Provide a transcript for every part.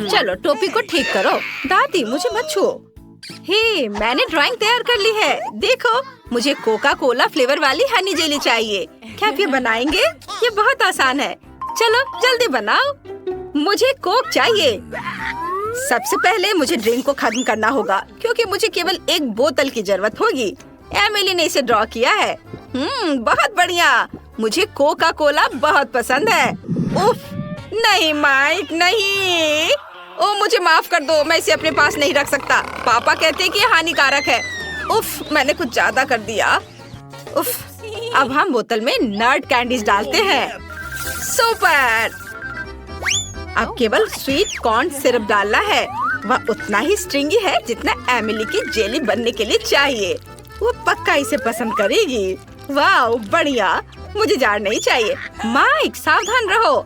चलो टोपी को ठीक करो। दादी मुझे मत छुओ। हे, मैंने ड्राइंग तैयार कर ली है। देखो, मुझे कोका कोला फ्लेवर वाली हनी जेली चाहिए। क्या आप ये बनाएंगे? ये बहुत आसान है। चलो जल्दी बनाओ। मुझे कोक चाहिए। सबसे पहले मुझे ड्रिंक को खत्म करना होगा क्योंकि मुझे केवल एक बोतल की जरूरत होगी। एमिली ने इसे ड्रॉ किया है। बहुत बढ़िया। मुझे कोका कोला बहुत पसंद है। उफ, नहीं माइक, नहीं। ओ, मुझे माफ कर दो, मैं इसे अपने पास नहीं रख सकता। पापा कहते हैं कि ये हानिकारक है। उफ, मैंने कुछ ज्यादा कर दिया। उफ, अब हम बोतल में नट कैंडीज डालते हैं। सुपर। अब केवल स्वीट कॉर्न सिरप डालना है। वह उतना ही स्ट्रिंगी है जितना एमिली की जेली बनने के लिए चाहिए। वो पक्का इसे पसंद करेगी। वाह, बढ़िया। मुझे जार नहीं चाहिए। माइक, सावधान रहो।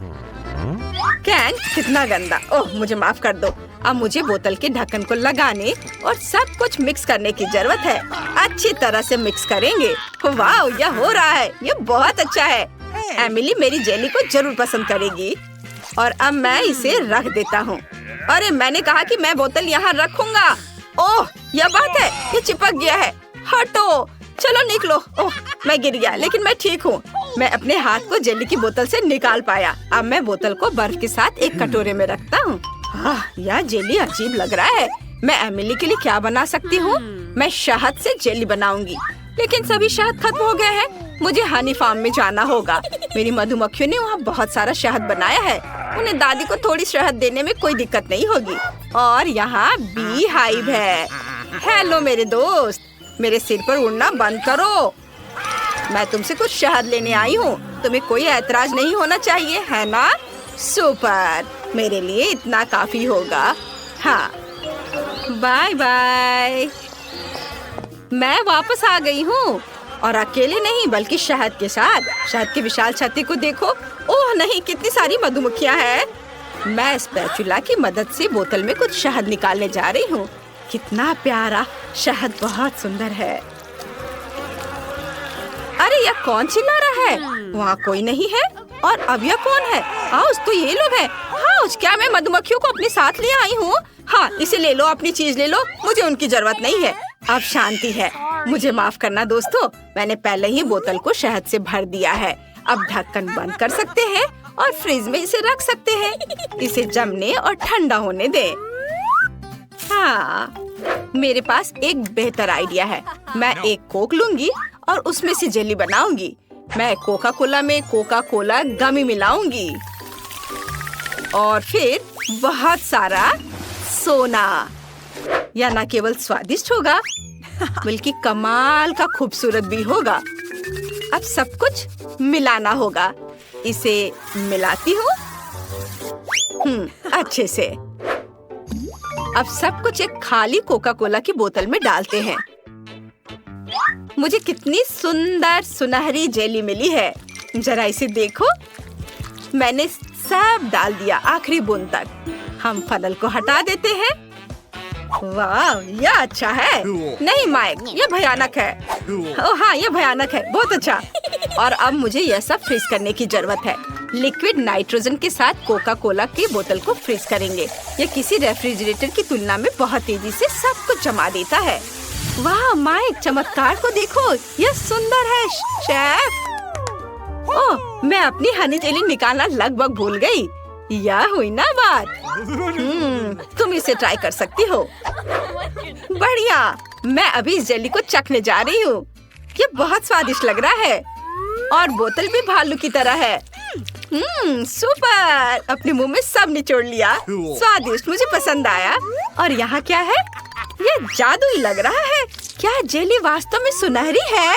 कैन कितना गंदा। ओह, मुझे माफ कर दो। अब मुझे बोतल के ढक्कन को लगाने और सब कुछ मिक्स करने की जरूरत है। अच्छी तरह से मिक्स करेंगे। वाह, यह हो रहा है। यह बहुत अच्छा है। एमिली मेरी जेली को जरूर पसंद करेगी। और अब मैं इसे रख देता हूँ। अरे, मैंने कहा कि मैं बोतल यहाँ रखूंगा। ओह, यह बात है। ये चिपक गया है। हटो। चलो निकलो। ओह, मैं गिर गया, लेकिन मैं ठीक हूँ। मैं अपने हाथ को जेली की बोतल से निकाल पाया। अब मैं बोतल को बर्फ के साथ एक कटोरे में रखता हूँ। यह जेली अजीब लग रहा है। मैं एमिली के लिए क्या बना सकती हूँ? मैं शहद से जेली बनाऊंगी, लेकिन सभी शहद खत्म हो गया है। मुझे हनी फार्म में जाना होगा। मेरी मधुमक्खियों ने वहाँ बहुत सारा शहद बनाया है। उन्हें दादी को थोड़ी शहद देने में कोई दिक्कत नहीं होगी। और यहाँ बी हाइव है। हेलो मेरे दोस्त, मेरे सिर पर उड़ना बंद करो। मैं तुमसे कुछ शहद लेने आई हूँ। तुम्हें कोई ऐतराज नहीं होना चाहिए, है ना? सुपर, मेरे लिए इतना काफी होगा। हाँ, बाय बाय। मैं वापस आ गई हूँ, और अकेले नहीं बल्कि शहद के साथ। शहद की विशाल छत्ती को देखो। ओह नहीं, कितनी सारी मधुमक्खियाँ हैं। मैं स्पैचुला की मदद से बोतल में कुछ शहद निकालने जा रही हूँ। कितना प्यारा शहद, बहुत सुंदर है। अरे, यह कौन चिल्ला रहा है? वहाँ कोई नहीं है। और अब यह कौन है? हाउस, तो ये लोग हैं। हाउस, क्या मैं मधुमक्खियों को अपने साथ ले आई हूँ? हाँ, इसे ले लो, अपनी चीज ले लो। मुझे उनकी जरूरत नहीं है। अब शांति है। मुझे माफ करना दोस्तों, मैंने पहले ही बोतल को शहद से भर दिया है। अब ढक्कन बंद कर सकते हैं और फ्रिज में इसे रख सकते हैं। इसे जमने और ठंडा होने दे। हाँ, मेरे पास एक बेहतर आइडिया है। मैं एक कोक लूंगी और उसमें से जेली बनाऊंगी। मैं कोका कोला में कोका कोला गमी मिलाऊंगी और फिर बहुत सारा सोना। यह न केवल स्वादिष्ट होगा बल्कि कमाल का खूबसूरत भी होगा। अब सब कुछ मिलाना होगा। इसे मिलाती हूँ अच्छे से। अब सब कुछ एक खाली कोका कोला की बोतल में डालते हैं। मुझे कितनी सुंदर सुनहरी जेली मिली है। जरा इसे देखो। मैंने सब डाल दिया, आखिरी बूंद तक। हम फनल को हटा देते हैं। वाह, यह अच्छा है। नहीं माइक, यह भयानक है। ओह हाँ, यह भयानक है। बहुत अच्छा। और अब मुझे यह सब फ्रीज करने की जरूरत है। लिक्विड नाइट्रोजन के साथ कोका कोला की बोतल को फ्रीज करेंगे। यह किसी रेफ्रिजरेटर की तुलना में बहुत तेजी से सब कुछ जमा देता है। वाह माइक, चमत्कार को देखो, यह सुंदर है शेफ। ओह, मैं अपनी हनी जेली निकालना लगभग भूल गई। यह हुई ना बात। तुम इसे ट्राई कर सकती हो। बढ़िया। मैं अभी इस जेली को चखने जा रही हूँ। ये बहुत स्वादिष्ट लग रहा है और बोतल भी भालू की तरह है। सुपर। अपने मुंह में सब निचोड़ लिया। स्वादिष्ट, मुझे पसंद आया। और यहाँ क्या है? ये जादुई लग रहा है। क्या जेली वास्तव में सुनहरी है?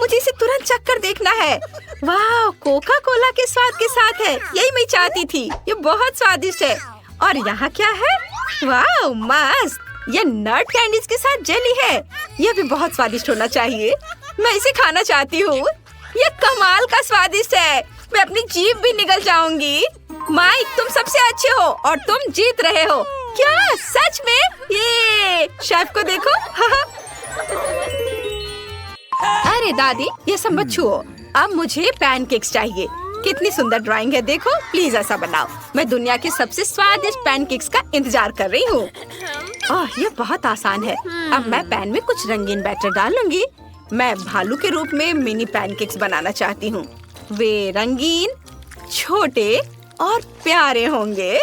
मुझे इसे तुरंत चख कर देखना है। वाह, कोका कोला के स्वाद के साथ है। यही मैं चाहती थी। ये बहुत स्वादिष्ट है। और यहाँ क्या है? वाह मस्त। ये नट कैंडीज के साथ जेली है। यह भी बहुत स्वादिष्ट होना चाहिए। मैं इसे खाना चाहती हूँ। ये कमाल का स्वादिष्ट है। मैं अपनी जीभ भी निगल जाऊंगी। माइक, तुम सबसे अच्छे हो और तुम जीत रहे हो। क्या सच में? ये शेफ को देखो। अरे दादी, ये सब मत छुओ। अब मुझे पैनकेक्स चाहिए। कितनी सुंदर ड्राइंग है, देखो। प्लीज ऐसा बनाओ। मैं दुनिया के सबसे स्वादिष्ट पैनकेक्स का इंतजार कर रही हूँ। ओह, ये बहुत आसान है। अब मैं पैन में कुछ रंगीन बैटर डालूंगी। मैं भालू के रूप में मिनी पैनकेक्स बनाना चाहती हूँ। वे रंगीन, छोटे और प्यारे होंगे।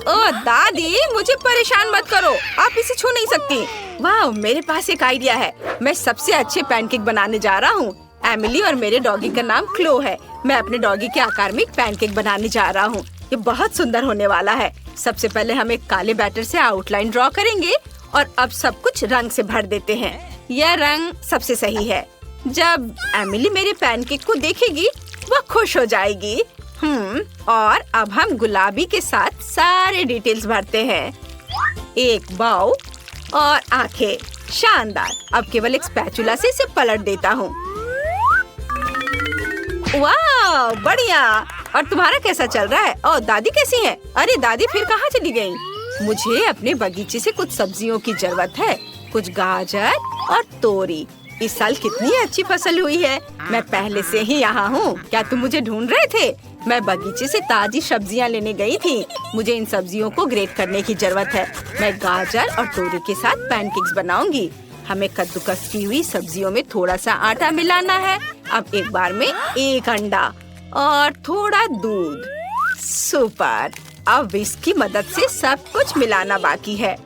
ओह दादी, मुझे परेशान मत करो, आप इसे छू नहीं सकती। वाह, मेरे पास एक आइडिया है। मैं सबसे अच्छे पैनकेक बनाने जा रहा हूँ। एमिली और मेरे डॉगी का नाम क्लो है। मैं अपने डॉगी के आकार में एक पैनकेक बनाने जा रहा हूँ। ये बहुत सुंदर होने वाला है। सबसे पहले हम एक काले बैटर से आउटलाइन ड्रॉ करेंगे और अब सब कुछ रंग से भर देते हैं। यह रंग सबसे सही है। जब एमिली मेरे पैनकेक को देखेगी, वह खुश हो जाएगी। और अब हम गुलाबी के साथ सारे डिटेल्स भरते हैं। एक बाउ और आंखें, शानदार। अब केवल एक स्पैचुला से इसे पलट देता हूँ। वाह, बढ़िया। और तुम्हारा कैसा चल रहा है? और दादी कैसी है? अरे दादी फिर कहाँ चली गई? मुझे अपने बगीचे से कुछ सब्जियों की जरूरत है। कुछ गाजर और तोरी। इस साल कितनी अच्छी फसल हुई है। मैं पहले से ही यहाँ हूँ। क्या तुम मुझे ढूंढ रहे थे? मैं बगीचे से ताजी सब्जियाँ लेने गई थी। मुझे इन सब्जियों को ग्रेट करने की जरूरत है। मैं गाजर और तोरी के साथ पैनकेक्स बनाऊंगी। हमें कद्दूकस की हुई सब्जियों में थोड़ा सा आटा मिलाना है। अब एक बार में एक अंडा और थोड़ा दूध। सुपर। अब इसकी मदद से सब कुछ मिलाना बाकी है।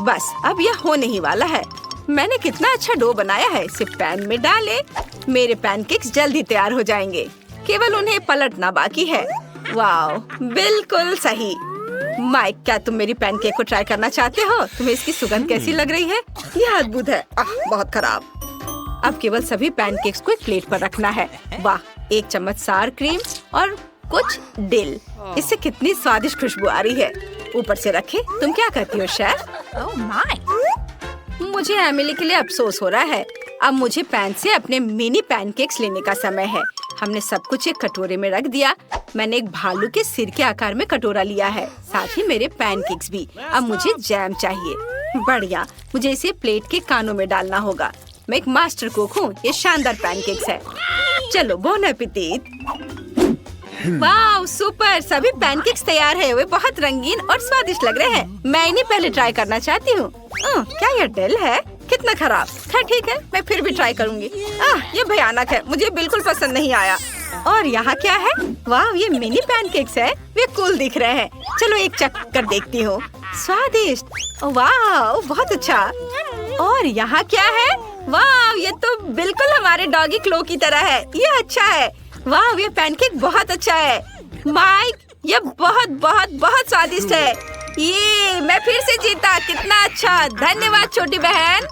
बस अब यह होने ही वाला है। मैंने कितना अच्छा डो बनाया है। इसे पैन में डालें। मेरे पैनकेक्स जल्दी तैयार हो जाएंगे। केवल उन्हें पलटना बाकी है। वाह, बिल्कुल सही। माइक, क्या तुम मेरी पैनकेक को ट्राई करना चाहते हो? तुम्हें इसकी सुगंध कैसी लग रही है? यह अद्भुत है। बहुत खराब। अब केवल सभी पैनकेक्स को एक प्लेट पर रखना है। वाह, एक चम्मच सार क्रीम और कुछ डिल। इससे कितनी स्वादिष्ट खुशबू आ रही है। ऊपर से रखे। तुम क्या कहती हो शेफ? Oh my! मुझे एमिली के लिए अफसोस हो रहा है। अब मुझे पैन से अपने मिनी पैनकेक्स लेने का समय है। हमने सब कुछ एक कटोरे में रख दिया। मैंने एक भालू के सिर के आकार में कटोरा लिया है, साथ ही मेरे पैनकेक्स भी। अब मुझे जैम चाहिए। बढ़िया, मुझे इसे प्लेट के कानों में डालना होगा। मैं एक मास्टर कुक हूँ। ये शानदार पैनकेक्स है। चलो, बोन एपेटिट। वाह, सुपर। सभी पैनकेक्स तैयार है। वे बहुत रंगीन और स्वादिष्ट लग रहे हैं। मैं इन्हें पहले ट्राई करना चाहती हूँ। क्या यह डिल है? कितना खराब। खैर ठीक है, मैं फिर भी ट्राई करूँगी। ये भयानक है। मुझे बिल्कुल पसंद नहीं आया। और यहाँ क्या है? वाह, ये मिनी पैनकेक्स है। वे कूल दिख रहे हैं। चलो एक चख कर देखती हूँ। स्वादिष्ट। वाह, बहुत अच्छा। और यहाँ क्या है? वाह, ये तो बिल्कुल हमारे डॉगी क्लो की तरह है। ये अच्छा है। वाह, ये पैनकेक बहुत अच्छा है। माइक, ये बहुत बहुत बहुत स्वादिष्ट है। ये मैं फिर से जीता। कितना अच्छा। धन्यवाद छोटी बहन।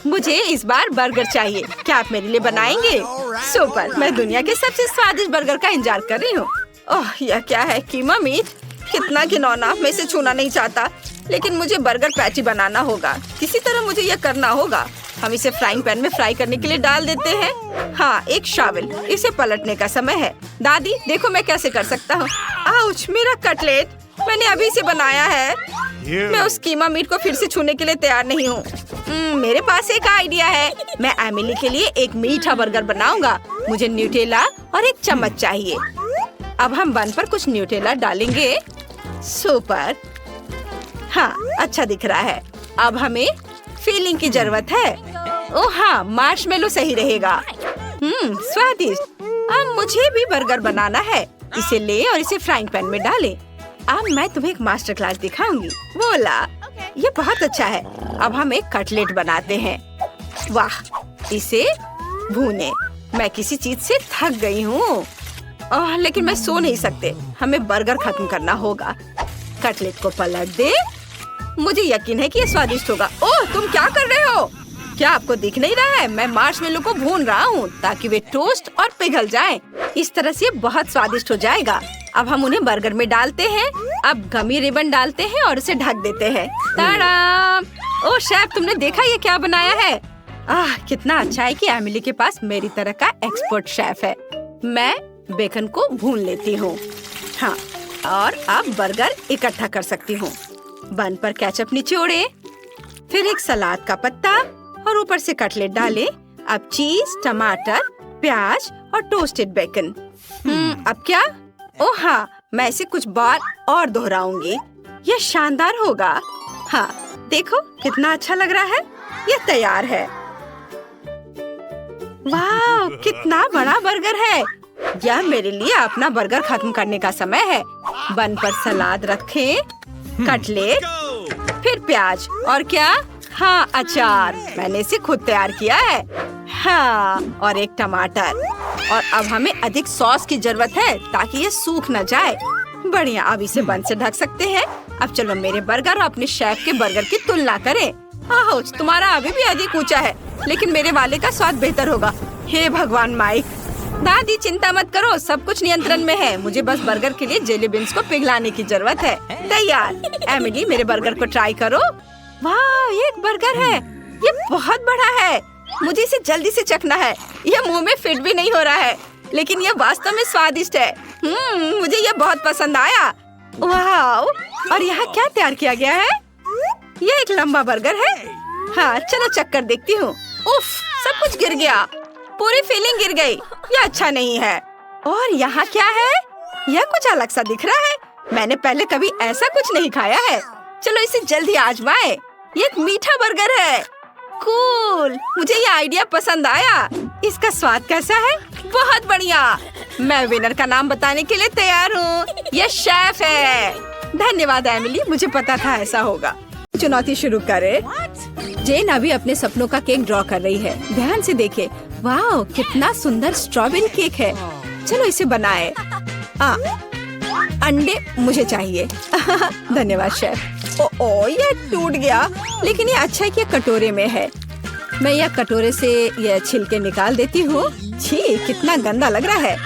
मुझे इस बार बर्गर चाहिए। क्या आप मेरे लिए बनाएंगे? सुपर। मैं दुनिया के सबसे स्वादिष्ट बर्गर का इंतजार कर रही हूँ। ओह, यह क्या है? कीमा मीट। कितना घिनौना। मैं इसे छूना नहीं चाहता, लेकिन मुझे बर्गर पैटी बनाना होगा। किसी तरह मुझे यह करना होगा। हम इसे फ्राइंग पैन में फ्राई करने के लिए डाल देते हैं। हाँ, एक शावल। इसे पलटने का समय है। दादी, देखो मैं कैसे कर सकता हूँ। आउच, मेरा कटलेट। मैंने अभी इसे बनाया है। मैं उस कीमा मीट को फिर से छूने के लिए तैयार नहीं हूँ। मेरे पास एक आइडिया है। मैं एमिली के लिए एक मीठा बर्गर बनाऊंगा। मुझे न्यूटेला और एक चम्मच चाहिए। अब हम बन पर कुछ न्यूटेला डालेंगे। सुपर। हाँ, अच्छा दिख रहा है। अब हमें फिलिंग की जरूरत है। ओह हाँ, मार्शमेलो सही रहेगा। स्वादिष्ट। अब मुझे भी बर्गर बनाना है। इसे ले और इसे फ्राइंग पैन में डालें। अब मैं तुम्हें एक मास्टर क्लास दिखाऊंगी। बोला, ये बहुत अच्छा है। अब हम एक कटलेट बनाते हैं। वाह, इसे भूने। मैं किसी चीज से थक गई हूँ। लेकिन मैं सो नहीं सकते। हमें बर्गर खत्म करना होगा। कटलेट को पलट दे। मुझे यकीन है कि ये स्वादिष्ट होगा। ओह, तुम क्या कर रहे हो? क्या आपको दिख नहीं रहा है? मैं मार्शमेलो को भून रहा हूँ ताकि वे टोस्ट और पिघल जाएं। इस तरह से बहुत स्वादिष्ट हो जाएगा। अब हम उन्हें बर्गर में डालते हैं। अब गमी रिबन डालते हैं और उसे ढक देते हैं। ताड़ा! ओह शेफ, तुमने देखा ये क्या बनाया है? कितना अच्छा है कि एमिली के पास मेरी तरह का एक्सपर्ट शेफ है। मैं बेकन को भून लेती हूँ। हाँ, और अब बर्गर इकट्ठा कर सकती हूँ। बन पर केचप निचोड़े, फिर एक सलाद का पत्ता और ऊपर से कटलेट डालें। अब चीज, टमाटर, प्याज और टोस्टेड बेकन। अब क्या? ओह हाँ, मैं इसे कुछ बार और दोहराऊंगी। यह शानदार होगा। हाँ, देखो कितना अच्छा लग रहा है। यह तैयार है। वाह, कितना बड़ा बर्गर है। यह मेरे लिए अपना बर्गर खत्म करने का समय है। बन पर सलाद रखें, कटलेट, फिर प्याज और क्या? हाँ, अचार। मैंने इसे खुद तैयार किया है। हाँ, और एक टमाटर। और अब हमें अधिक सॉस की जरूरत है ताकि ये सूख न जाए। बढ़िया, अब इसे बन से ढक सकते हैं। अब चलो मेरे बर्गर और अपने शेफ के बर्गर की तुलना करें। आहो, तुम्हारा अभी भी अधिक ऊंचा है, लेकिन मेरे वाले का स्वाद बेहतर होगा। हे भगवान माइक। दादी चिंता मत करो, सब कुछ नियंत्रण में है। मुझे बस बर्गर के लिए जेली बीन्स को पिघलाने की जरूरत है। तैयार। एमिली, मेरे बर्गर को ट्राई करो। वाह, ये एक बर्गर है। ये बहुत बड़ा है। मुझे इसे जल्दी से चखना है। यह मुंह में फिट भी नहीं हो रहा है, लेकिन यह वास्तव में स्वादिष्ट है। मुझे यह बहुत पसंद आया। वाह, और यहाँ क्या तैयार किया गया है? यह एक लंबा बर्गर है। हाँ, चलो चख कर देखती हूँ। उफ, सब कुछ गिर गया। पूरी फीलिंग गिर गई। यह अच्छा नहीं है। और यहाँ क्या है? यह कुछ अलग सा दिख रहा है। मैंने पहले कभी ऐसा कुछ नहीं खाया है। चलो इसे जल्दी आजमाएं। ये एक मीठा बर्गर है। कूल, मुझे ये आइडिया पसंद आया। इसका स्वाद कैसा है? बहुत बढ़िया। मैं विनर का नाम बताने के लिए तैयार हूँ। ये शेफ है। धन्यवाद एमिली, मुझे पता था ऐसा होगा। चुनौती शुरू करें। जेन अभी अपने सपनों का केक ड्रॉ कर रही है। ध्यान से देखे। वाह, कितना सुंदर स्ट्रॉबेरी केक है। चलो इसे बनाए। अंडे मुझे चाहिए। धन्यवाद शेफ। ओ, ये टूट गया, लेकिन ये अच्छा है कि ये कटोरे में है। मैं यह कटोरे से यह छिलके निकाल देती हूँ। छी, कितना गंदा लग रहा है।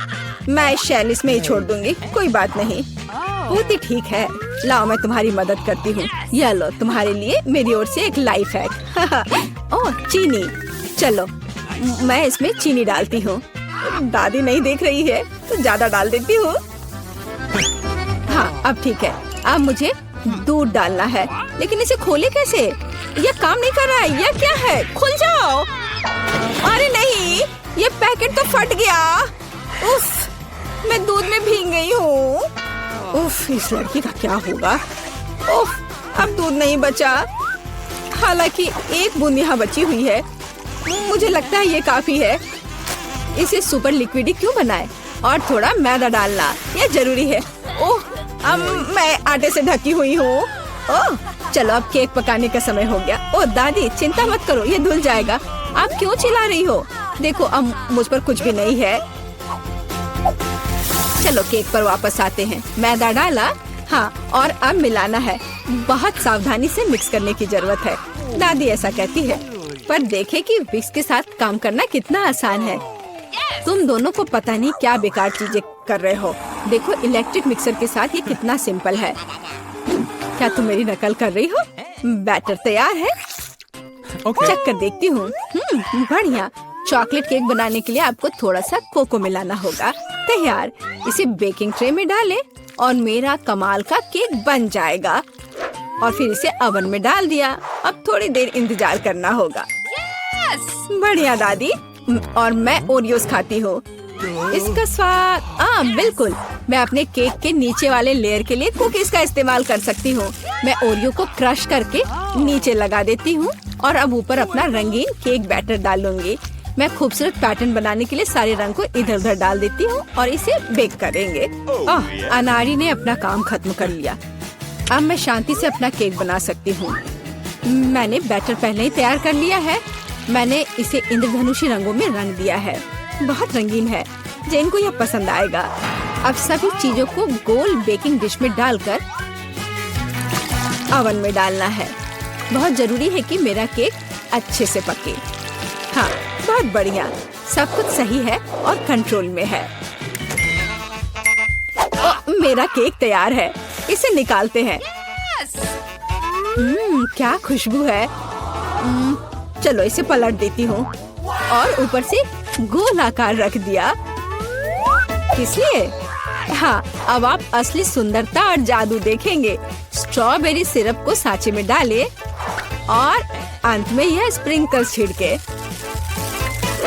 मैं शैल इसमें ही छोड़ दूंगी, कोई बात नहीं। बहुत ही ठीक है। लाओ, मैं तुम्हारी मदद करती हूँ। यह लो, तुम्हारे लिए मेरी ओर से एक लाइफ हैक। ओह, चीनी। चलो, मैं इसमें चीनी डालती हूँ। दादी नहीं देख रही है तो ज्यादा डाल देती हूँ। हाँ, अब ठीक है। अब मुझे दूध डालना है, लेकिन इसे खोले कैसे? यह काम नहीं कर रहा है। यह क्या है? खुल जाओ। अरे नहीं, ये पैकेट तो फट गया। उफ, मैं दूध में भीग गई हूँ। उफ, इस लड़की का क्या होगा? उफ, अब दूध नहीं बचा। हालांकि एक बूंद यहाँ बची हुई है। मुझे लगता है ये काफी है। इसे सुपर लिक्विड क्यों बनाए? और थोड़ा मैदा डालना, यह जरूरी है। ओह, अब मैं आटे से ढकी हुई हूँ। ओह, चलो अब केक पकाने का समय हो गया। ओह दादी, चिंता मत करो, ये धुल जाएगा। आप क्यों चिल्ला रही हो? देखो, अब मुझ पर कुछ भी नहीं है। चलो केक पर वापस आते हैं। मैदा डाला। हाँ, और अब मिलाना है। बहुत सावधानी से मिक्स करने की जरूरत है। दादी ऐसा कहती है, पर देखे कि विक्स के साथ काम करना कितना आसान है। तुम दोनों को पता नहीं क्या बेकार चीजें कर रहे हो। देखो, इलेक्ट्रिक मिक्सर के साथ ये कितना सिंपल है। क्या तुम मेरी नकल कर रही हो? बैटर तैयार है। चेक कर देखती हूँ। बढ़िया। चॉकलेट केक बनाने के लिए आपको थोड़ा सा कोको मिलाना होगा। तैयार। इसे बेकिंग ट्रे में डालें और मेरा कमाल का केक बन जाएगा। और फिर इसे ओवन में डाल दिया। अब थोड़ी देर इंतजार करना होगा। बढ़िया दादी। और मैं ओरियोस खाती हूँ। इसका स्वाद बिल्कुल। मैं अपने केक के नीचे वाले लेयर के लिए कुकीज का इस्तेमाल कर सकती हूँ। मैं ओरियो को क्रश करके नीचे लगा देती हूँ और अब ऊपर अपना रंगीन केक बैटर डालूंगी। मैं खूबसूरत पैटर्न बनाने के लिए सारे रंग को इधर उधर डाल देती हूँ और इसे बेक करेंगे। अनाड़ी ने अपना काम खत्म कर लिया। अब मैं शांति से अपना केक बना सकती हूँ। मैंने बैटर पहले ही तैयार कर लिया है। मैंने इसे इंद्रधनुषी रंगों में रंग दिया है। बहुत रंगीन है। जेन को यह पसंद आएगा। अब सभी चीजों को गोल बेकिंग डिश में डालकर ओवन में डालना है। बहुत जरूरी है कि मेरा केक अच्छे से पके। हाँ, बहुत बढ़िया। सब कुछ सही है और कंट्रोल में है। मेरा केक तैयार है। इसे निकालते हैं। क्या खुशबू है। चलो इसे पलट देती हूँ और ऊपर से गोल आकार रख दिया। इसलिए हाँ, अब आप असली सुंदरता और जादू देखेंगे। स्ट्रॉबेरी सिरप को सांचे में डालें और अंत में यह स्प्रिंकल्स छिड़के।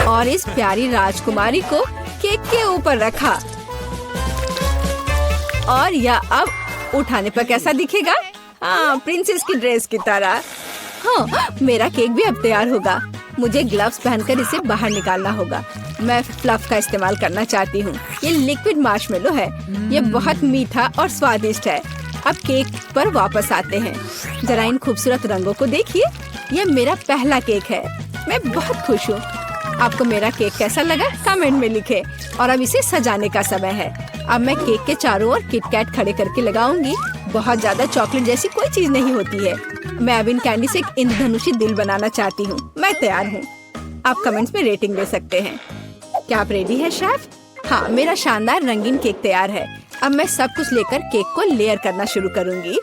और इस प्यारी राजकुमारी को केक के ऊपर रखा। और यह अब उठाने पर कैसा दिखेगा? हाँ, प्रिंसेस की ड्रेस की तरह। हाँ, मेरा केक भी अब तैयार होगा। मुझे ग्लव्स पहनकर इसे बाहर निकालना होगा। मैं फ्लफ का इस्तेमाल करना चाहती हूँ। ये लिक्विड मार्शमेलो है। ये बहुत मीठा और स्वादिष्ट है। अब केक पर वापस आते हैं। जरा इन खूबसूरत रंगों को देखिए। ये मेरा पहला केक है। मैं बहुत खुश हूँ। आपको मेरा केक कैसा लगा? कमेंट में लिखें। और अब इसे सजाने का समय है। अब मैं केक के चारों ओर किटकैट खड़े करके लगाऊंगी। बहुत ज्यादा चॉकलेट जैसी कोई चीज नहीं होती है। मैं अब इन कैंडी से एक इंद्रधनुषी दिल बनाना चाहती हूँ। मैं तैयार हूँ। आप कमेंट्स में रेटिंग दे सकते हैं। क्या आप रेडी है शेफ? हाँ, मेरा शानदार रंगीन केक तैयार है। अब मैं सब कुछ लेकर केक को लेयर करना शुरू करूँगी।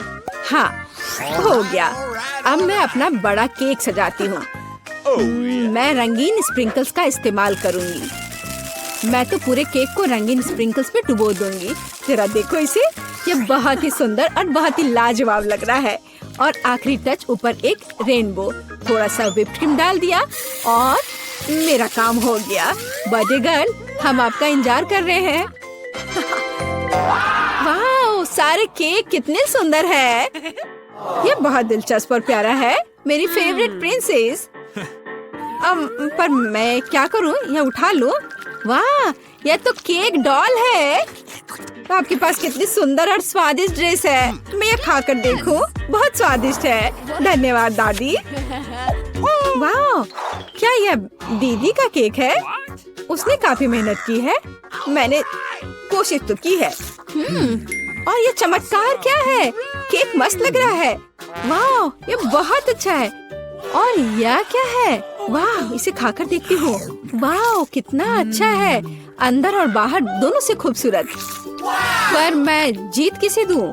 हाँ, हो गया। अब मैं अपना बड़ा केक सजाती हूँ। मैं रंगीन स्प्रिंकल्स का इस्तेमाल करूँगी। मैं तो पूरे केक को रंगीन स्प्रिंकल्स पे डुबो दूंगी। जरा देखो इसे। ये बहुत ही सुंदर और बहुत ही लाजवाब लग रहा है। और आखिरी टच ऊपर एक रेनबो। थोड़ा सा व्हिप्ड क्रीम डाल दिया और मेरा काम हो गया। बर्थडे गर्ल, हम आपका इंतजार कर रहे हैं। वाह, सारे केक कितने सुंदर है। ये बहुत दिलचस्प और प्यारा है। मेरी फेवरेट प्रिंसेस। पर मैं क्या करूं? ये उठा लूं? वाह, यह तो केक डॉल है। तो आपके पास कितनी सुंदर और स्वादिष्ट ड्रेस है। मैं ये खाकर देखूं? बहुत स्वादिष्ट है। धन्यवाद दादी। वाह, क्या यह दीदी का केक है? उसने काफी मेहनत की है। मैंने कोशिश तो की है। और ये चमत्कार क्या है? केक मस्त लग रहा है। वाह, ये बहुत अच्छा है। और यह क्या है? वाह, इसे खाकर देखती हूँ। वाह, कितना अच्छा है। अंदर और बाहर दोनों से खूबसूरत। पर मैं जीत किसे दूँ?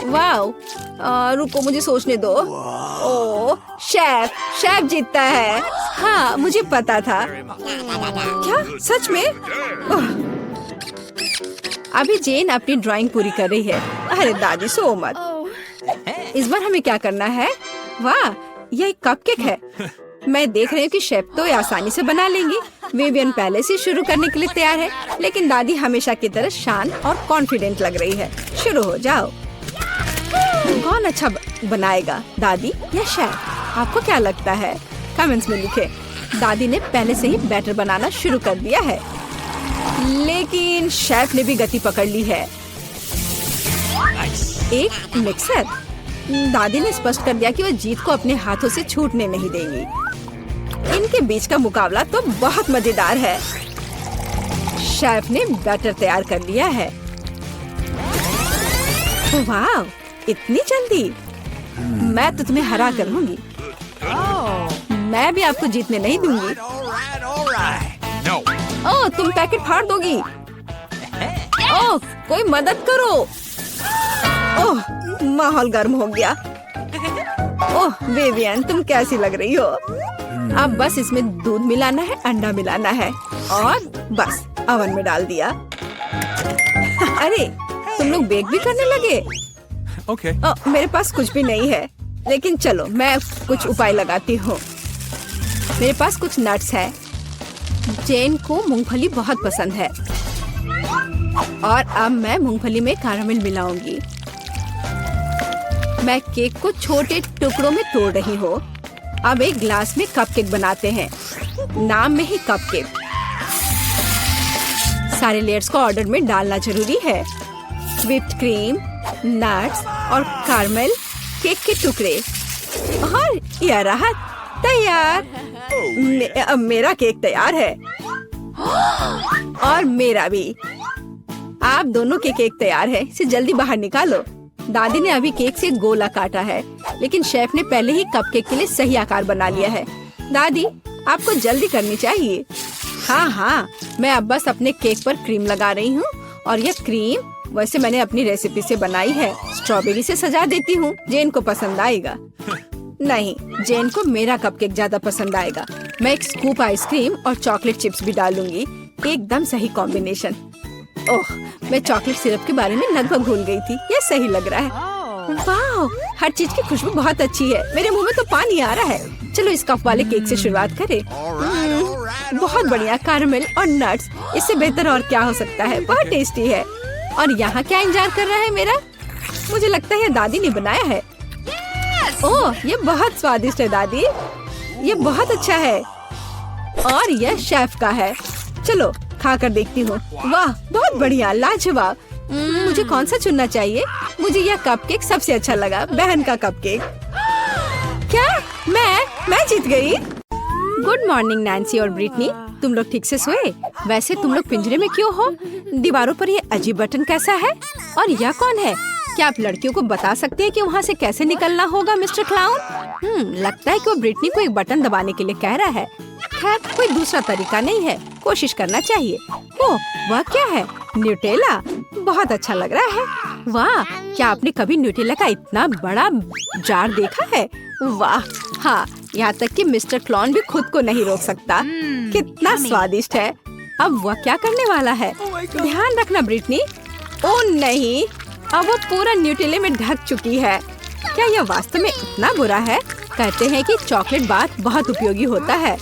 वाह, रुको, मुझे सोचने दो। ओह, शेफ जीतता है। हाँ, मुझे पता था। क्या सच में? अभी जेन अपनी ड्राइंग पूरी कर रही है। अरे दादी, सो मत। इस बार हमें क्या करना है? वाह, यह एक कपकेक है। मैं देख रही हूँ कि शेफ तो आसानी से बना लेंगी। विवियन पहले से शुरू करने के लिए तैयार है, लेकिन दादी हमेशा की तरह शांत और कॉन्फिडेंट लग रही है। शुरू हो जाओ। कौन अच्छा बनाएगा, दादी या शेफ? आपको क्या लगता है? कमेंट्स में लिखें। दादी ने पहले से ही बैटर बनाना शुरू कर दिया है, लेकिन शेफ ने भी गति पकड़ ली है। एक मिक्सर। दादी ने स्पष्ट कर दिया कि वो जीत को अपने हाथों से छूटने नहीं देंगी। इनके बीच का मुकाबला तो बहुत मजेदार है। शेफ ने बैटर तैयार कर लिया है। वाह, इतनी जल्दी? मैं तो तुम्हें हरा कर लूंगी। मैं भी आपको जीतने नहीं दूंगी। ओह, तुम पैकेट फाड़ दोगी। ओह, कोई मदद करो। ओह, माहौल गर्म हो गया। ओह विवियन, तुम कैसी लग रही हो? अब बस इसमें दूध मिलाना है, अंडा मिलाना है और बस ओवन में डाल दिया। अरे, तुम लोग बेक भी करने लगे? Okay. मेरे पास कुछ भी नहीं है, लेकिन चलो मैं कुछ उपाय लगाती हूँ। मेरे पास कुछ नट्स है। जेन को मूंगफली बहुत पसंद है और अब मैं मूंगफली में कैरामल मिलाऊंगी। मैं केक को छोटे टुकड़ों में तोड़ रही हूँ। अब एक ग्लास में कपकेक बनाते हैं। नाम में ही कपकेक। सारे लेयर्स को ऑर्डर में डालना जरूरी है। व्हिप्ड क्रीम, नट्स और कैरामल, केक के टुकड़े और यह रहा तैयार। अब मेरा केक तैयार है और मेरा भी। आप दोनों के केक तैयार है। इसे जल्दी बाहर निकालो। दादी ने अभी केक से गोला काटा है, लेकिन शेफ ने पहले ही कपकेक के लिए सही आकार बना लिया है। दादी, आपको जल्दी करनी चाहिए। हाँ, मैं अब बस अपने केक पर क्रीम लगा रही हूँ और यह क्रीम वैसे मैंने अपनी रेसिपी से बनाई है। स्ट्रॉबेरी से सजा देती हूँ। जेन को पसंद आएगा। नहीं, जेन को मेरा कपकेक ज्यादा पसंद आएगा। मैं एक स्कूप आइसक्रीम और चॉकलेट चिप्स भी डालूंगी। एकदम सही कॉम्बिनेशन। ओह, मैं चॉकलेट सिरप के बारे में लगभग भूल गई थी। ये सही लग रहा है। वाह, हर चीज की खुशबू बहुत अच्छी है। मेरे मुंह में तो पानी आ रहा है। चलो इस कप वाले केक से शुरुआत करें। बहुत बढ़िया, कैरमल और नट्स, इससे बेहतर और क्या हो सकता है। बहुत टेस्टी है। और यहाँ क्या इंतजार कर रहा है मेरा? मुझे लगता है ये दादी ने बनाया है। ओह, ये बहुत स्वादिष्ट है दादी। ये बहुत अच्छा है और यह शेफ का है। चलो खा कर देखती हूँ। वाह, बहुत बढ़िया, लाजवाब। मुझे कौन सा चुनना चाहिए? मुझे यह कपकेक सबसे अच्छा लगा, बहन का कपकेक। क्या मैं जीत गई? गुड मॉर्निंग नैन्सी और ब्रिटनी, तुम लोग ठीक से सोए? वैसे तुम लोग पिंजरे में क्यों हो? दीवारों पर ये अजीब बटन कैसा है? और यह कौन है? क्या आप लड़कियों को बता सकते हैं कि वहाँ से कैसे निकलना होगा मिस्टर क्लाउन? लगता है कि वो ब्रिटनी को एक बटन दबाने के लिए कह रहा है। खैर, कोई दूसरा तरीका नहीं है, कोशिश करना चाहिए। ओह, वह क्या है? न्यूटेला, बहुत अच्छा लग रहा है। वाह, क्या आपने कभी न्यूटेला का इतना बड़ा जार देखा है? वाह, हाँ, यहाँ तक कि मिस्टर क्लाउन भी खुद को नहीं रोक सकता। कितना स्वादिष्ट है। अब वह क्या करने वाला है? ध्यान रखना ब्रिटनी। ओह नहीं, अब वो पूरा न्यूटेले में ढक चुकी है। क्या यह वास्तव में इतना बुरा है? कहते हैं कि चॉकलेट बाथ बहुत उपयोगी होता है।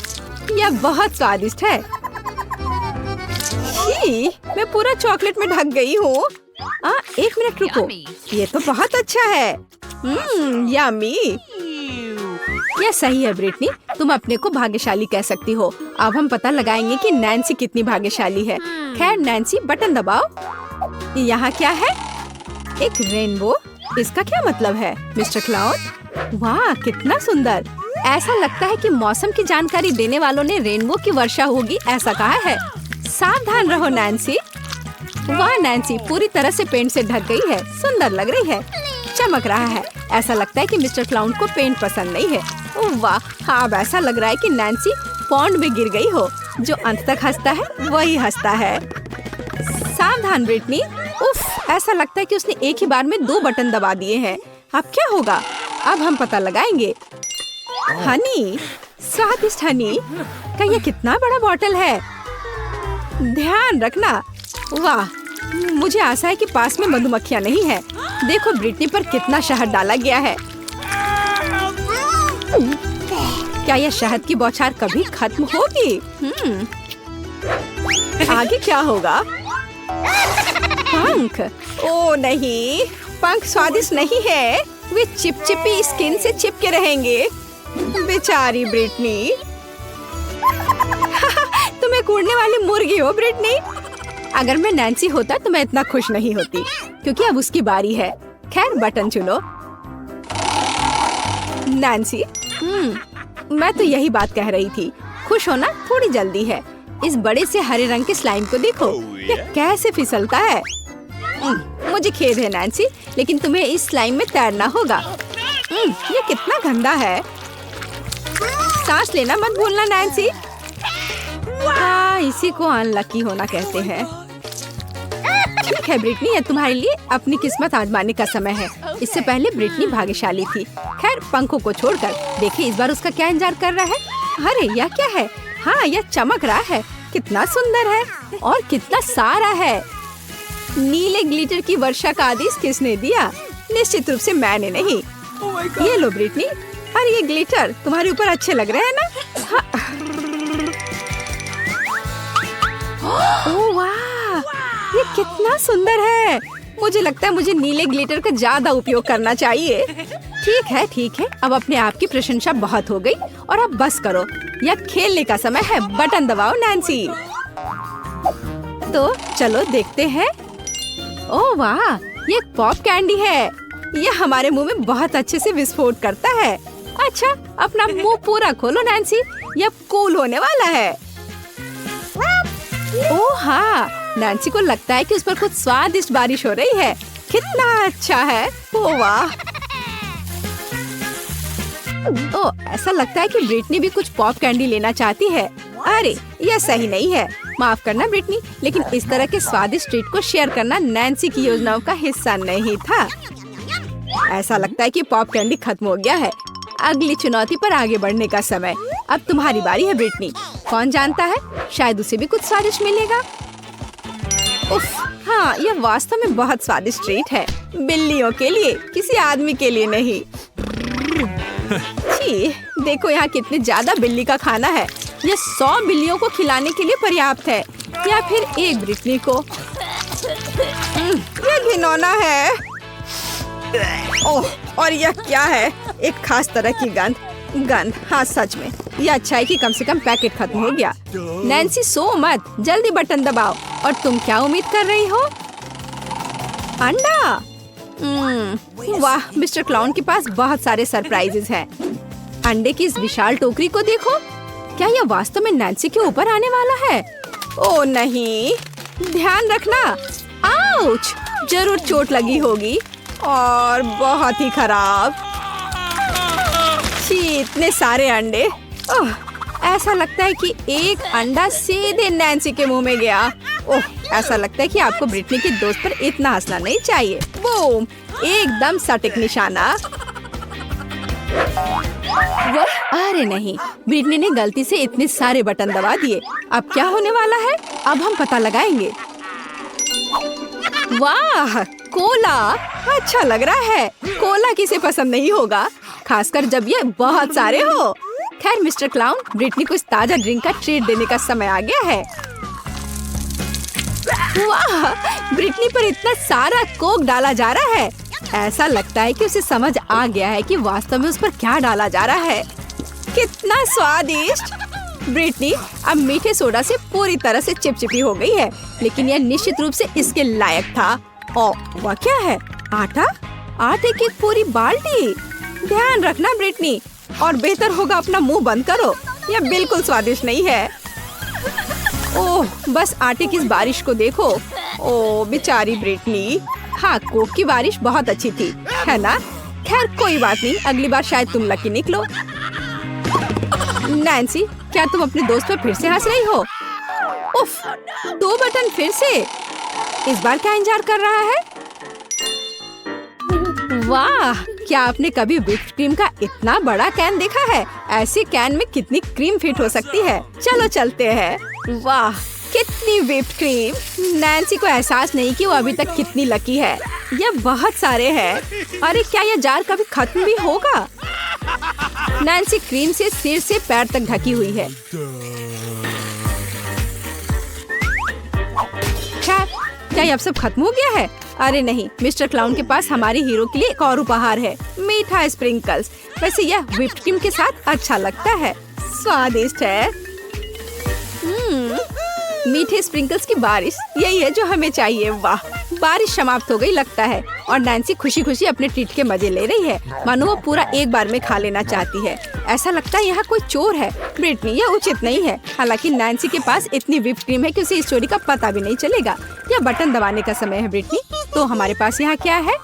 यह बहुत स्वादिष्ट है। ही, मैं पूरा चॉकलेट में ढक गई हूँ। एक मिनट रुको, ये तो बहुत अच्छा है। यम्मी। यह सही है ब्रिटनी, तुम अपने को भाग्यशाली कह सकती हो। अब हम पता लगाएंगे कि नैन्सी कितनी भाग्यशाली है। खैर नैन्सी, बटन दबाओ। यहाँ क्या है? एक रेनबो। इसका क्या मतलब है मिस्टर क्लाउन? वाह, कितना सुंदर। ऐसा लगता है कि मौसम की जानकारी देने वालों ने रेनबो की वर्षा होगी ऐसा कहा है। सावधान रहो नैन्सी। वाह नैन्सी पूरी तरह से पेंट से ढक गई है। सुंदर लग रही है, चमक रहा है। ऐसा लगता है कि मिस्टर क्लाउन को पेंट पसंद नहीं है। ओह वाह, हाँ, अब ऐसा लग रहा है कि नैन्सी पॉन्ड में गिर गई हो। जो अंत तक हंसता है वही हंसता है। सावधान ब्रिटनी। उफ, ऐसा लगता है कि उसने एक ही बार में 2 बटन दबा दिए हैं। अब क्या होगा? अब हम पता लगाएंगे। हनी, स्वादिष्ट हनी का ये कितना बड़ा बॉटल है। ध्यान रखना। वाह, मुझे आशा है कि पास में मधुमक्खियाँ नहीं है। देखो ब्रिटनी पर कितना शहद डाला गया है। क्या यह शहद की बौछार कभी खत्म होगी? आगे क्या होगा? पंख। ओ नहीं, पंख स्वादिष्ट नहीं है। वे चिपचिपी स्किन से चिपके रहेंगे। बेचारी ब्रिटनी। तुम एक उड़ने वाली मुर्गी हो ब्रिटनी। अगर मैं नैन्सी होता तो मैं इतना खुश नहीं होती, क्योंकि अब उसकी बारी है। खैर, बटन चुनो नैन्सी। मैं तो यही बात कह रही थी। खुश होना थोड़ी जल्दी है। इस बड़े से हरे रंग के स्लाइम को देखो, ये कैसे फिसलता है। मुझे खेद है नैन्सी, लेकिन तुम्हें इस स्लाइम में तैरना होगा। ये कितना गंदा है। सांस लेना मत भूलना नैन्सी। हाँ, इसी को अनलकी होना कहते हैं। ठीक है ब्रिटनी, ये तुम्हारे लिए अपनी किस्मत आजमाने का समय है। इससे पहले ब्रिटनी भाग्यशाली थी। खैर, पंखों को छोड़कर देखिए इस बार उसका क्या इंतजार कर रहा है। अरे यह क्या है? हाँ, यह चमक रहा है। कितना सुंदर है और कितना सारा है। नीले ग्लिटर की वर्षा का आदेश किसने दिया? निश्चित रूप से मैंने नहीं। ये लो ब्रिटनी। अरे ये ग्लिटर तुम्हारे ऊपर अच्छे लग रहे हैं ना? हाँ। ओह वाह, ये कितना सुंदर है। मुझे लगता है मुझे नीले ग्लिटर का ज्यादा उपयोग करना चाहिए। ठीक है, अब अपने आप की प्रशंसा बहुत हो गई और अब बस करो। यह खेलने का समय है। बटन दबाओ नैन्सी। तो चलो देखते हैं। ओह वाह, ये पॉप कैंडी है। यह हमारे मुंह में बहुत अच्छे से विस्फोट करता है। अच्छा, अपना मुंह पूरा खोलो नैन्सी, यह कूल होने वाला है। ओह हाँ, नैन्सी को लगता है कि उस पर कुछ स्वादिष्ट बारिश हो रही है। कितना अच्छा है। ओह वाह। ओह, ऐसा लगता है कि ब्रिटनी भी कुछ पॉप कैंडी लेना चाहती है। अरे यह सही नहीं है। माफ करना ब्रिटनी, लेकिन इस तरह के स्वादिष्ट ट्रीट को शेयर करना नैन्सी की योजनाओं का हिस्सा नहीं था। ऐसा लगता है कि पॉप कैंडी खत्म हो गया है। अगली चुनौती पर आगे बढ़ने का समय। अब तुम्हारी बारी है ब्रिटनी। कौन जानता है, शायद उसे भी कुछ स्वादिष्ट मिलेगा। उफ, हाँ, यह वास्तव में बहुत स्वादिष्ट ट्रीट है। बिल्लियों के लिए, किसी आदमी के लिए नहीं। छी, देखो यहाँ कितने ज्यादा बिल्ली का खाना है। यह 100 बिल्लियों को खिलाने के लिए पर्याप्त है, या फिर एक ब्रिटनी को। यह घिनौना है। ओह, और यह क्या है? एक खास तरह की गंध। हाँ, सच में यह अच्छा है कि कम से कम पैकेट खत्म हो गया। नैन्सी, सो मत, जल्दी बटन दबाओ। और तुम क्या उम्मीद कर रही हो? अंडा? वाह, मिस्टर क्लाउन के पास बहुत सारे सरप्राइजेस हैं। अंडे की इस विशाल टोकरी को देखो। क्या यह वास्तव में नैन्सी के ऊपर आने वाला है? ओह नहीं, ध्यान रखना। आउच! जरूर चोट लगी होगी, और बहुत ही खराब। छी, इतने सारे अंडे। ओह, ऐसा लगता है कि एक अंडा सीधे नैन्सी के मुंह में गया। ओह, ऐसा लगता है कि आपको ब्रिटनी के दोस्त पर इतना हंसना नहीं चाहिए। बूम! एकदम सटीक निशाना। अरे नहीं, ब्रिटनी ने गलती से इतने सारे बटन दबा दिए। अब क्या होने वाला है? अब हम पता लगाएंगे। वाह, कोला अच्छा लग रहा है। कोला किसे पसंद नहीं होगा, खासकर जब ये बहुत सारे हो। खैर मिस्टर क्लाउन, ब्रिटनी को इस ताजा ड्रिंक का ट्रीट देने का समय आ गया है। वाह, ब्रिटनी पर इतना सारा कोक डाला जा रहा है। ऐसा लगता है कि उसे समझ आ गया है कि वास्तव में उस पर क्या डाला जा रहा है। कितना स्वादिष्ट! ब्रिटनी अब मीठे सोडा से पूरी तरह से चिपचिपी हो गई है, लेकिन यह निश्चित रूप से इसके लायक था। ओह, वह क्या है? आटा? आटे की पूरी बाल्टी। ध्यान रखना ब्रिटनी, और बेहतर होगा अपना मुंह बंद करो। यह बिल्कुल स्वादिष्ट नहीं है। ओह, बस आटे की इस बारिश को देखो। ओह बेचारी ब्रिटनी। हाँ, कोक की बारिश बहुत अच्छी थी, है ना? खैर कोई बात नहीं, अगली बार शायद तुम लकी निकलो। नैन्सी, क्या तुम अपने दोस्त पर फिर से हंस रही हो? उफ, 2 बटन फिर से। इस बार क्या इंतजार कर रहा है? वाह, क्या आपने कभी व्हिप्ड क्रीम का इतना बड़ा कैन देखा है? ऐसे कैन में कितनी क्रीम फिट हो सकती है। चलो चलते हैं। वाह, कितनी व्हिप्ड क्रीम। नैन्सी को एहसास नहीं कि वो अभी तक कितनी लकी है। यह बहुत सारे हैं। अरे क्या यह जार कभी खत्म भी होगा? नैन्सी क्रीम से सिर से पैर तक ढकी हुई है। क्या अब सब खत्म हो गया है? अरे नहीं, मिस्टर क्लाउन के पास हमारे हीरो के लिए एक और उपहार है, मीठा स्प्रिंकल्स। वैसे यह व्हिप्ड क्रीम के साथ अच्छा लगता है, स्वादिष्ट है। मीठे स्प्रिंकल्स की बारिश, यही है जो हमें चाहिए। वाह, बारिश समाप्त हो गई लगता है, और नैन्सी खुशी खुशी अपने ट्रीट के मजे ले रही है, मानो वो पूरा एक बार में खा लेना चाहती है। ऐसा लगता है यहाँ कोई चोर है। ब्रिटनी, यह उचित नहीं है। हालांकि नैन्सी के पास इतनी व्हिप्ड क्रीम है कि उसे इस चोरी का पता भी नहीं चलेगा। यह बटन दबाने का समय है ब्रिटनी। तो हमारे पास यहाँ क्या है?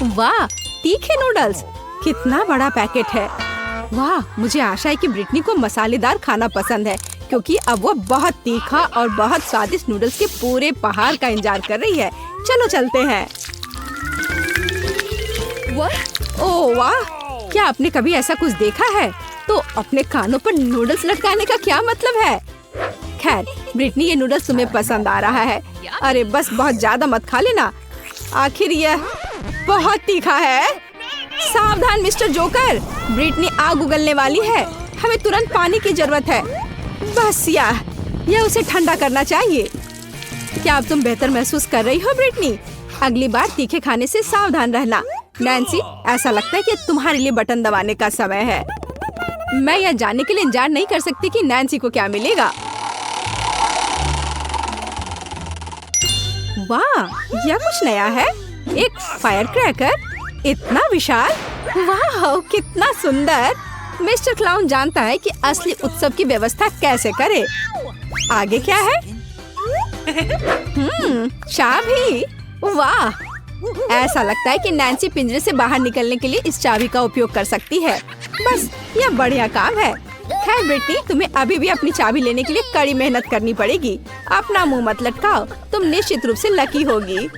वाह, तीखे नूडल्स। कितना बड़ा पैकेट है। वाह, मुझे आशा है कि ब्रिटनी को मसालेदार खाना पसंद है, क्योंकि अब वो बहुत तीखा और बहुत स्वादिष्ट नूडल्स के पूरे पहाड़ का इंतजार कर रही है। चलो चलते हैं। ओह वाह, क्या आपने कभी ऐसा कुछ देखा है? तो अपने कानों पर नूडल्स लटकाने का क्या मतलब है? खैर ब्रिटनी, ये नूडल्स तुम्हें पसंद आ रहा है। अरे बस बहुत ज्यादा मत खा लेना, आखिर यह बहुत तीखा है। सावधान मिस्टर जोकर, ब्रिटनी आग उगलने वाली है। हमें तुरंत पानी की जरूरत है। बस यह उसे ठंडा करना चाहिए। क्या अब तुम बेहतर महसूस कर रही हो ब्रिटनी? अगली बार तीखे खाने से सावधान रहना। नैन्सी, ऐसा लगता है कि तुम्हारे लिए बटन दबाने का समय है। मैं यह जानने के लिए इंतजार नहीं कर सकती कि नैन्सी को क्या मिलेगा। वाह, यह कुछ नया है। एक फायर क्रैकर, इतना विशाल। वाह, कितना सुंदर। मिस्टर क्लाउन जानता है कि असली उत्सव की व्यवस्था कैसे करे। आगे क्या है? चाबी। वाह, ऐसा लगता है कि नैन्सी पिंजरे से बाहर निकलने के लिए इस चाबी का उपयोग कर सकती है। बस, यह बढ़िया काम है। खैर बेटी, तुम्हें अभी भी अपनी चाबी लेने के लिए कड़ी मेहनत करनी पड़ेगी। अपना मुंह मत लटकाओ, तुम निश्चित रूप से लकी होगी।